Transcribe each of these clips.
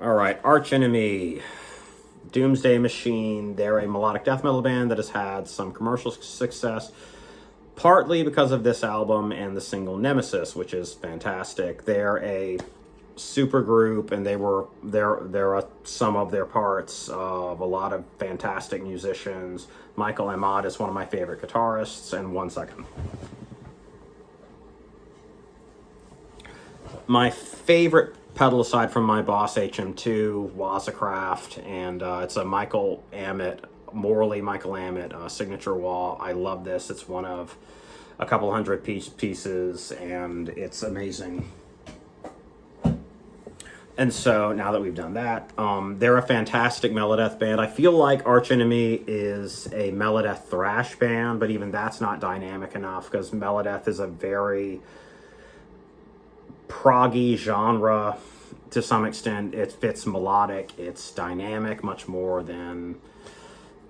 All right, Arch Enemy, Doomsday Machine. They're a melodic death metal band that has had some commercial success, partly because of this album and the single Nemesis, which is fantastic. They're a super group, and they're a sum of their parts of a lot of fantastic musicians. Michael Ahmad is one of my favorite guitarists. And one second. My favorite pedal, aside from my Boss HM2, was a Craft, and it's a Michael Ammett, Michael Ammett signature wah. I love this. It's one of a couple hundred pieces, and it's amazing. And so now that we've done that, they're a fantastic Melodeath band. I feel like Arch Enemy is a Melodeath thrash band, but even that's not dynamic enough, because Melodeath is a very proggy genre to some extent. It fits melodic, it's dynamic much more than,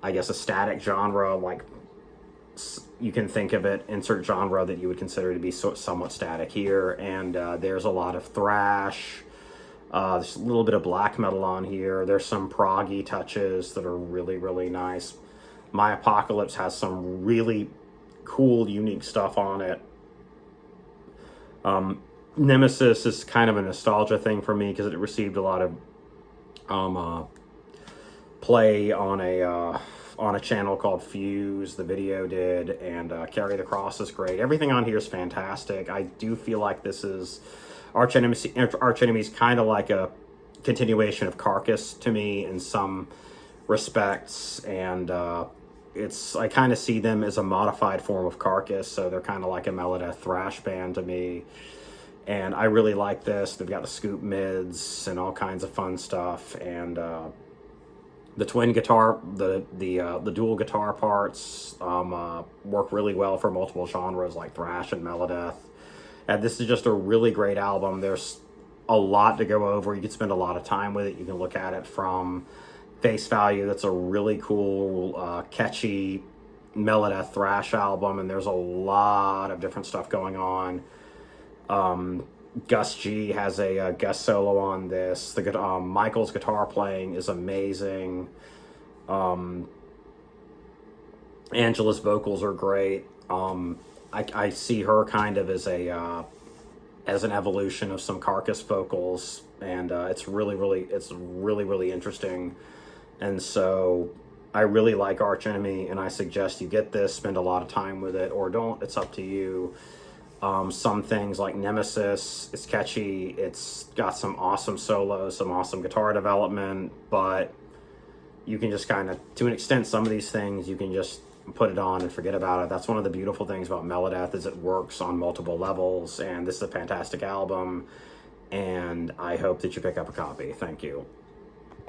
I guess, a static genre. Like, you can think of it, insert genre that you would consider to be somewhat static here. And there's a lot of thrash, there's a little bit of black metal on here, there's some proggy touches that are really, really nice. My Apocalypse has some really cool, unique stuff on it. Nemesis is kind of a nostalgia thing for me, because it received a lot of play on a channel called Fuse. The video did, and Carry the Cross is great. Everything on here is fantastic. I do feel like this is Arch Enemy is kind of like a continuation of Carcass to me in some respects, and I kind of see them as a modified form of Carcass, so they're kind of like a Melodeath thrash band to me. And I really like this. They've got the scoop mids and all kinds of fun stuff, and the twin guitar, the dual guitar parts work really well for multiple genres like thrash and Melodeath. And this is just a really great album. There's a lot to go over. You can spend a lot of time with it. You can look at it from face value. That's a really cool, catchy Melodeath thrash album, and there's a lot of different stuff going on. Gus G has a guest solo on this. Michael's guitar playing is amazing. Angela's vocals are great. I see her kind of as an evolution of some Carcass vocals, and it's really interesting. And so I really like Arch Enemy, and I suggest you get this, spend a lot of time with it, or don't. It's up to you. Some things like Nemesis, it's catchy, it's got some awesome solos, some awesome guitar development, but you can just kind of, to an extent, some of these things, you can just put it on and forget about it. That's one of the beautiful things about Melodeath, is it works on multiple levels, and this is a fantastic album, and I hope that you pick up a copy. Thank you.